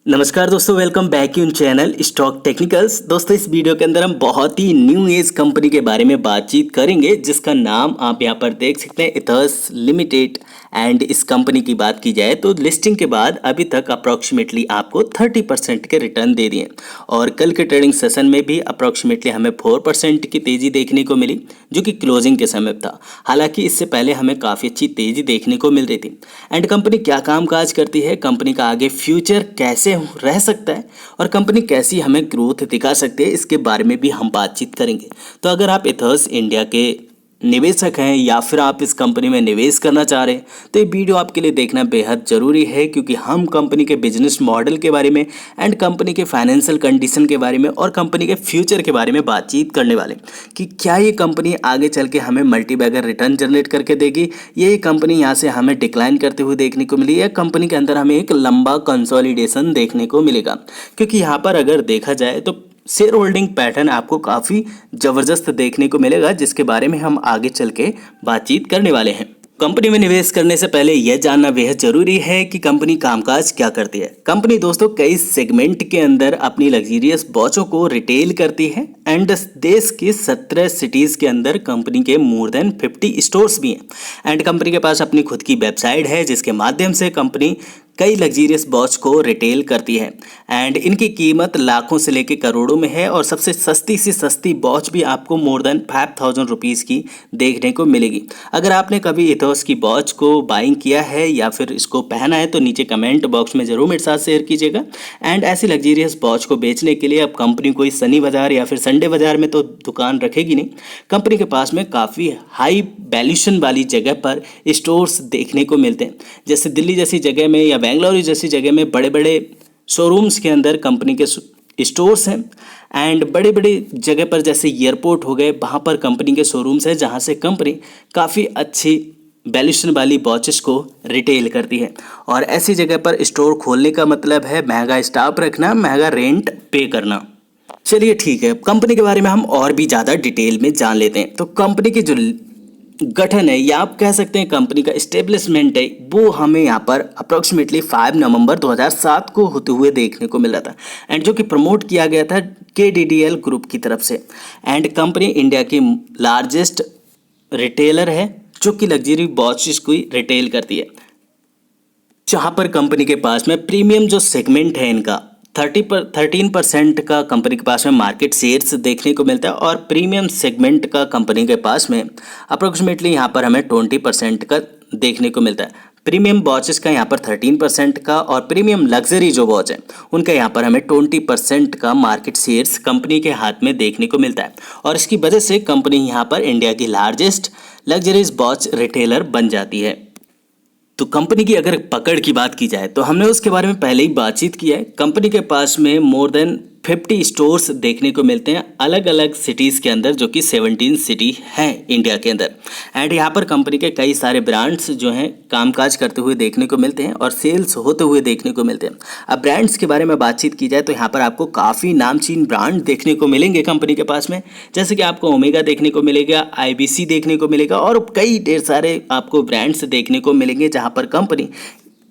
नमस्कार दोस्तों, welcome back in channel stock technicals. दोस्तों, इस वीडियो के अंदर हम बहुत ही न्यू एज कंपनी के बारे में बातचीत करेंगे जिसका नाम आप यहां पर देख सकते हैं, इथर्स लिमिटेड। एंड इस कंपनी की बात की जाए तो लिस्टिंग के बाद अभी तक अप्रॉक्सीमेटली आपको 30% के रिटर्न दे दिए और कल के ट्रेडिंग सेशन में भी अप्रॉक्सीमेटली हमें 4% की तेज़ी देखने को मिली जो कि क्लोजिंग के समय था। हालांकि इससे पहले हमें काफ़ी अच्छी तेज़ी देखने को मिल रही थी। एंड कंपनी क्या काम काज करती है, कंपनी का आगे फ्यूचर कैसे रह सकता है और कंपनी कैसी हमें ग्रोथ दिखा सकती है, इसके बारे में भी हम बातचीत करेंगे। तो अगर आप इथर्स इंडिया के निवेशक हैं या फिर आप इस कंपनी में निवेश करना चाह रहे हैं तो ये वीडियो आपके लिए देखना बेहद ज़रूरी है, क्योंकि हम कंपनी के बिजनेस मॉडल के बारे में एंड कंपनी के फाइनेंशियल कंडीशन के बारे में और कंपनी के फ्यूचर के बारे में बातचीत करने वाले कि क्या ये कंपनी आगे चल के हमें मल्टीबैगर रिटर्न जनरेट करके देगी, ये कंपनी यहाँ से हमें डिक्लाइन करते हुए देखने को मिली, या कंपनी के अंदर हमें एक लंबा कंसोलिडेशन देखने को मिलेगा। क्योंकि यहाँ पर अगर देखा जाए तो शेयर होल्डिंग पैटर्न आपको काफ़ी ज़बरदस्त देखने को मिलेगा, जिसके बारे में हम आगे चल के बातचीत करने वाले हैं। कंपनी में निवेश करने से पहले यह जानना बेहद जरूरी है कि कंपनी कामकाज क्या करती है। कंपनी दोस्तों कई सेगमेंट के अंदर अपनी लग्जरियस वॉचों को रिटेल करती है एंड देश की 17 सिटीज़ के अंदर कंपनी के मोर देन 50 स्टोर्स भी हैं। एंड कंपनी के पास अपनी खुद की वेबसाइट है जिसके माध्यम से कंपनी कई लग्जरियस वॉच को रिटेल करती है एंड इनकी कीमत लाखों से लेकर करोड़ों में है और सबसे सस्ती से सस्ती वॉच भी आपको मोर देन 5000 रुपीज़ की देखने को मिलेगी। अगर आपने कभी इथोस की वॉच को बाइंग किया है या फिर इसको पहना है तो नीचे कमेंट बॉक्स में ज़रूर मेरे साथ शेयर कीजिएगा। एंड ऐसी लग्जरियस वॉच को बेचने के लिए अब कंपनी कोई शनि बाजार या फिर संडे बाजार में तो दुकान रखेगी नहीं। कंपनी के पास में काफ़ी हाई वैल्यूशन वाली जगह पर स्टोर्स देखने को मिलते हैं, जैसे दिल्ली जैसी जगह में या बेंगलुरु जैसी जगह में बड़े बड़े शोरूम्स के अंदर कंपनी के स्टोर्स हैं। एंड बड़े बड़े जगह पर जैसे एयरपोर्ट हो गए, वहाँ पर कंपनी के शोरूम्स हैं जहाँ से कंपनी काफ़ी अच्छी वैल्यूशन वाली वॉचेस को रिटेल करती है। और ऐसी जगह पर स्टोर खोलने का मतलब है महंगा स्टाफ रखना, महंगा रेंट पे करना। चलिए ठीक है, कंपनी के बारे में हम और भी ज़्यादा डिटेल में जान लेते हैं। तो कंपनी की जो गठन है या आप कह सकते हैं कंपनी का इस्टेब्लिशमेंट है, वो हमें यहाँ पर अप्रोक्सीमेटली 5 नवंबर 2007 को होते हुए देखने को मिल रहा था एंड जो कि प्रमोट किया गया था KDDL ग्रुप की तरफ से। एंड कंपनी इंडिया की लार्जेस्ट रिटेलर है जो कि लग्जरी वॉचेस को रिटेल करती है, जहाँ पर कंपनी के पास में प्रीमियम जो सेगमेंट है इनका 13% का कंपनी के पास में मार्केट शेयर्स देखने को मिलता है और प्रीमियम सेगमेंट का कंपनी के पास में अप्रोक्सीमेटली यहाँ पर हमें 20% का देखने को मिलता है। प्रीमियम वॉचेस का यहाँ पर 13% का और प्रीमियम लग्जरी जो वॉच है उनका यहाँ पर हमें 20% का मार्केट शेयर्स कंपनी के हाथ में देखने को मिलता है और इसकी वजह से कंपनी यहाँ पर इंडिया की लार्जेस्ट लग्जरीज वॉच रिटेलर बन जाती है। तो कंपनी की अगर पकड़ की बात की जाए तो हमने उसके बारे में पहले ही बातचीत की है। कंपनी के पास में मोर देन 50 स्टोर्स देखने को मिलते हैं अलग अलग सिटीज़ के अंदर, जो कि 17 सिटी हैं इंडिया के अंदर। एंड यहाँ पर कंपनी के कई सारे ब्रांड्स जो हैं कामकाज करते हुए देखने को मिलते हैं और सेल्स होते हुए देखने को मिलते हैं। अब ब्रांड्स के बारे में बातचीत की जाए तो यहाँ पर आपको काफ़ी नामचीन ब्रांड देखने को मिलेंगे कंपनी के पास में, जैसे कि आपको ओमेगा देखने को मिलेगा, IBC देखने को मिलेगा और कई ढेर सारे आपको ब्रांड्स देखने को मिलेंगे जहाँ पर कंपनी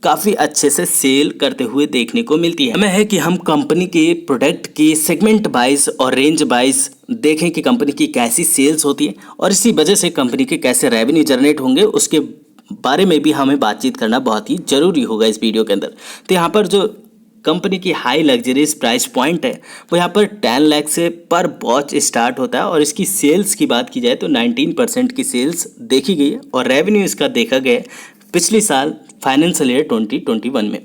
काफ़ी अच्छे से सेल करते हुए देखने को मिलती है। हमें है कि हम कंपनी के प्रोडक्ट की सेगमेंट वाइज और रेंज वाइज देखें कि कंपनी की कैसी सेल्स होती है और इसी वजह से कंपनी के कैसे रेवेन्यू जनरेट होंगे, उसके बारे में भी हमें बातचीत करना बहुत ही ज़रूरी होगा इस वीडियो के अंदर। तो यहाँ पर जो कंपनी की हाई लग्जरीज प्राइस पॉइंट है वो यहाँ पर 10 लाख से पर वॉच स्टार्ट होता है और इसकी सेल्स की बात की जाए तो 19% की सेल्स देखी गई है और रेवेन्यू इसका देखा गया है पिछले साल फाइनेंशियल ईयर 2021 में।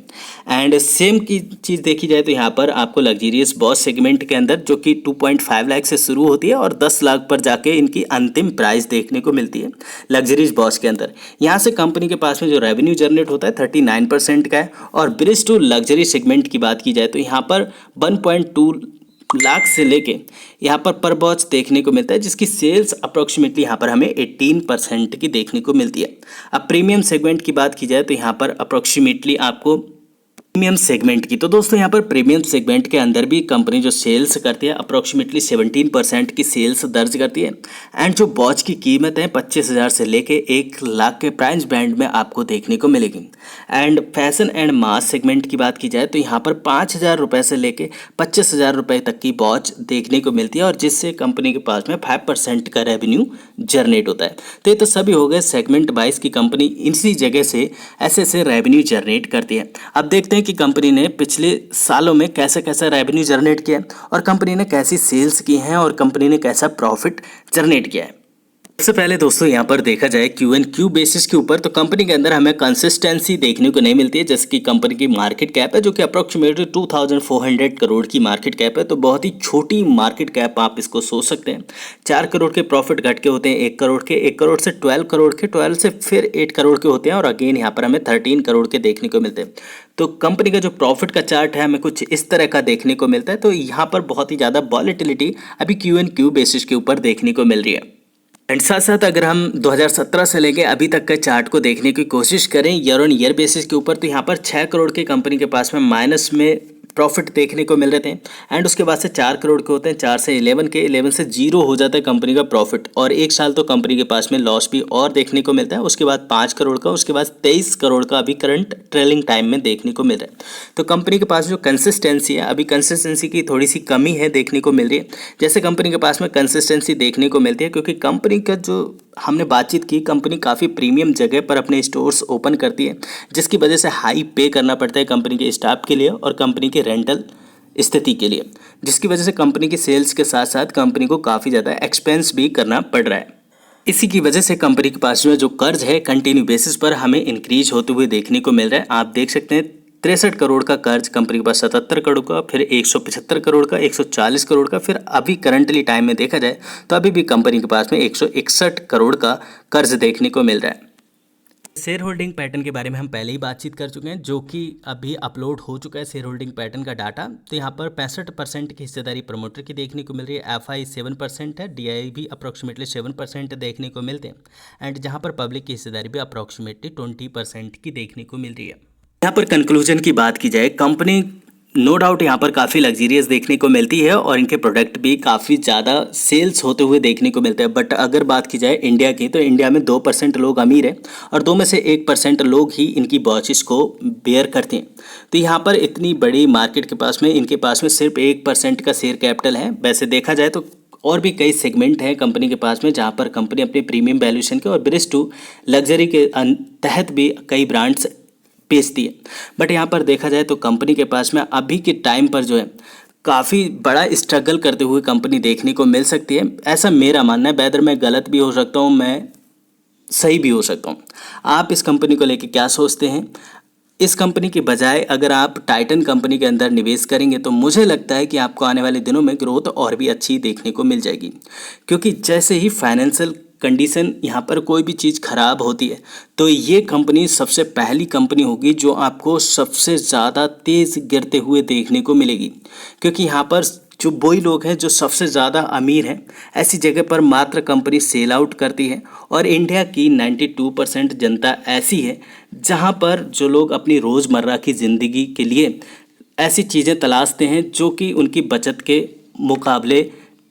एंड सेम की चीज़ देखी जाए तो यहाँ पर आपको लग्जरियस वॉच सेगमेंट के अंदर जो कि 2.5 लाख से शुरू होती है और 10 लाख पर जाके इनकी अंतिम प्राइस देखने को मिलती है लग्जरीज वॉच के अंदर। यहाँ से कंपनी के पास में जो रेवेन्यू जनरेट होता है 39% का है। और ब्रिज टू लग्जरी सेगमेंट की बात की जाए तो यहाँ पर 1.2 लाख से लेके यहाँ पर वॉच देखने को मिलता है, जिसकी सेल्स अप्रोक्सीमेटली यहाँ पर हमें 18% की देखने को मिलती है। अब प्रीमियम सेगमेंट की बात की जाए तो यहाँ पर अप्रोक्सीमेटली आपको प्रीमियम सेगमेंट की, तो दोस्तों यहाँ पर प्रीमियम सेगमेंट के अंदर भी कंपनी जो सेल्स करती है अप्रोक्सीमेटली 17% की सेल्स दर्ज करती है। एंड जो वॉच की कीमत है 25,000 से लेके 1 लाख के प्राइस बैंड में आपको देखने को मिलेगी। And fashion and mass segment की बात की जाए तो यहाँ पर 5,000 रुपये से लेके 25,000 रुपये तक की वॉच देखने को मिलती है, और जिससे कंपनी के पास में 5% का रेवेन्यू जनरेट होता है। तो ये तो सभी हो गए सेगमेंट वाइज की कंपनी इसी जगह से ऐसे रेवेन्यू जनरेट करती है। अब देखते हैं कि कंपनी ने पिछले सालों में कैसा कैसा रेवेन्यू जनरेट किया है, और कंपनी ने कैसी सेल्स की हैं, और कंपनी ने कैसा प्रॉफिट जनरेट किया है। सबसे पहले दोस्तों यहाँ पर देखा जाए Q&Q बेसिस के ऊपर, तो कंपनी के अंदर हमें कंसिस्टेंसी देखने को नहीं मिलती है। जैसे कि कंपनी की मार्केट कैप है जो कि अप्रोक्सीमेटली 2400 करोड़ की मार्केट कैप है, तो बहुत ही छोटी मार्केट कैप आप इसको सोच सकते हैं। 4 करोड़ के प्रॉफिट घट के होते हैं 1 करोड़ के, 1 करोड़ से 12 करोड़ के, 12 से फिर 8 करोड़ के होते हैं, और अगेन यहाँ पर हमें 13 करोड़ के देखने को मिलते हैं। तो कंपनी का जो प्रॉफिट का चार्ट है हमें कुछ इस तरह का देखने को मिलता है। तो यहाँ पर बहुत ही ज़्यादा वॉलेटिलिटी अभी Q&Q बेसिस के ऊपर देखने को मिल रही है। एंड साथ साथ अगर हम 2017 से लेके अभी तक के चार्ट को देखने की कोशिश करें ईयर ऑन ईयर बेसिस के ऊपर, तो यहाँ पर 6 करोड़ की कंपनी के पास में माइनस में प्रॉफिट देखने को मिल रहे थे। एंड उसके बाद से 4 करोड़ के होते हैं, 4 से 11 के, 11 से 0 हो जाता है कंपनी का प्रॉफिट, और 1 साल तो कंपनी के पास में लॉस भी और देखने को मिलता है। उसके बाद 5 करोड़ का, उसके बाद 23 करोड़ का अभी करंट ट्रेलिंग टाइम में देखने को मिल रहा है। तो कंपनी के पास जो कंसिस्टेंसी है, अभी कंसिस्टेंसी की थोड़ी सी कमी है देखने को मिल रही है। जैसे कंपनी के पास में कंसिस्टेंसी देखने को मिलती है क्योंकि कंपनी का जो हमने बातचीत की, कंपनी काफ़ी प्रीमियम जगह पर अपने स्टोर्स ओपन करती है, जिसकी वजह से हाई पे करना पड़ता है कंपनी के स्टाफ के लिए और कंपनी के रेंटल स्थिति के लिए, जिसकी वजह से कंपनी की सेल्स के साथ साथ कंपनी को काफ़ी ज़्यादा एक्सपेंस भी करना पड़ रहा है। इसी की वजह से कंपनी के पास में जो कर्ज है कंटिन्यू बेसिस पर हमें इंक्रीज होते हुए देखने को मिल रहा है। आप देख सकते हैं 63 करोड़ का कर्ज कंपनी के पास, 77 करोड़ का, फिर 175 करोड़ का, 140 करोड़ का, फिर अभी करंटली टाइम में देखा जाए तो अभी भी कंपनी के पास में 161 करोड़ का कर्ज देखने को मिल रहा है। शेयर होल्डिंग पैटर्न के बारे में हम पहले ही बातचीत कर चुके हैं, जो कि अभी अपलोड हो चुका है शेयर होल्डिंग पैटर्न का डाटा। तो यहाँ पर 65% की हिस्सेदारी प्रमोटर की देखने को मिल रही है, FI 7% है, DI भी अप्रॉक्सीमेटली 7% देखने को मिलते हैं, एंड जहाँ पर पब्लिक की हिस्सेदारी भी अप्रॉक्सीमेटली 20% की देखने को मिल रही है। यहाँ पर कंक्लूजन की बात की जाए, कंपनी नो डाउट यहाँ पर काफ़ी लग्जीरियस देखने को मिलती है और इनके प्रोडक्ट भी काफ़ी ज़्यादा सेल्स होते हुए देखने को मिलते हैं। बट अगर बात की जाए इंडिया की, तो इंडिया में 2% लोग अमीर हैं और 2 में से 1% लोग ही इनकी वॉचेस को बेयर करते हैं। तो यहाँ पर इतनी बड़ी मार्केट के पास में इनके पास में सिर्फ 1% का शेयर कैपिटल है। वैसे देखा जाए तो और भी कई सेगमेंट हैं कंपनी के पास में जहाँ पर कंपनी अपने प्रीमियम वैल्यूएशन के और ब्रिज टू लग्जरी के तहत भी कई ब्रांड्स बेचती है। बट यहाँ पर देखा जाए तो कंपनी के पास में अभी के टाइम पर जो है काफ़ी बड़ा स्ट्रगल करते हुए कंपनी देखने को मिल सकती है, ऐसा मेरा मानना है। वेदर मैं गलत भी हो सकता हूँ, मैं सही भी हो सकता हूँ। आप इस कंपनी को लेकर क्या सोचते हैं? इस कंपनी के बजाय अगर आप टाइटन कंपनी के अंदर निवेश करेंगे तो मुझे लगता है कि आपको आने वाले दिनों में ग्रोथ और भी अच्छी देखने को मिल जाएगी, क्योंकि जैसे ही फाइनेंशियल कंडीशन यहाँ पर कोई भी चीज़ ख़राब होती है तो ये कंपनी सबसे पहली कंपनी होगी जो आपको सबसे ज़्यादा तेज़ गिरते हुए देखने को मिलेगी, क्योंकि यहाँ पर जो वही लोग हैं जो सबसे ज़्यादा अमीर हैं, ऐसी जगह पर मात्र कंपनी सेल आउट करती है। और इंडिया की 92% जनता ऐसी है जहाँ पर जो लोग अपनी रोज़मर्रा की ज़िंदगी के लिए ऐसी चीज़ें तलाशते हैं जो कि उनकी बचत के मुकाबले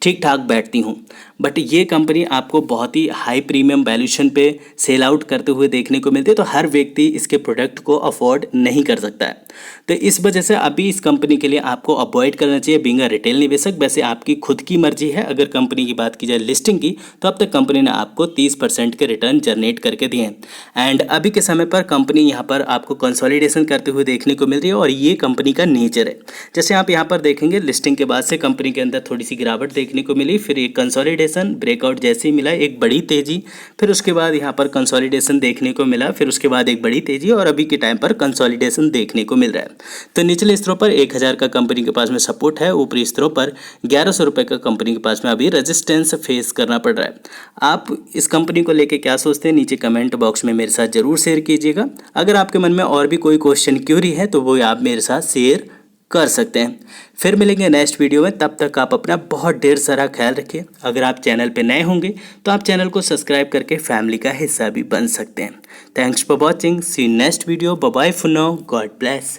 ठीक ठाक बैठती हूँ। बट ये कंपनी आपको बहुत ही हाई प्रीमियम वैल्यूएशन पे सेल आउट करते हुए देखने को मिलती है, तो हर व्यक्ति इसके प्रोडक्ट को अफोर्ड नहीं कर सकता है। तो इस वजह से अभी इस कंपनी के लिए आपको अवॉइड करना चाहिए बीइंग अ रिटेल निवेशक। वैसे आपकी खुद की मर्जी है। अगर कंपनी की बात की जाए लिस्टिंग की, तो अब तक कंपनी ने आपको 30% के रिटर्न जनरेट करके दिए हैं। एंड अभी के समय पर कंपनी यहाँ पर आपको कंसोलिडेशन करते हुए देखने को मिल रही है और ये कंपनी का नेचर है। जैसे आप यहाँ पर देखेंगे लिस्टिंग के बाद से कंपनी के अंदर थोड़ी सी गिरावट देखने को मिली, फिर एक कंसोलिडेशन ब्रेकआउट जैसे ही मिला, एक बड़ी तेजी, फिर उसके बाद यहाँ पर कंसोलिडेशन देखने को मिला, फिर उसके बाद एक बड़ी तेजी और अभी के टाइम पर कंसोलिडेशन देखने को मिल रहा है। तो निचले स्तरों पर 1000 का कंपनी के पास में सपोर्ट है, ऊपरी स्तरों पर 1100 रुपये का कंपनी के पास में अभी रेजिस्टेंस फेस करना पड़ रहा है। आप इस कंपनी को लेके क्या सोचते हैं नीचे कमेंट बॉक्स में मेरे साथ जरूर शेयर कीजिएगा। अगर आपके मन में और भी कोई क्वेश्चन क्यूरी है तो वो आप मेरे साथ शेयर कर सकते हैं। फिर मिलेंगे नेक्स्ट वीडियो में, तब तक आप अपना बहुत ढेर सारा ख्याल रखिए। अगर आप चैनल पे नए होंगे तो आप चैनल को सब्सक्राइब करके फैमिली का हिस्सा भी बन सकते हैं। Thanks for watching, see next video, bye bye for now, God bless.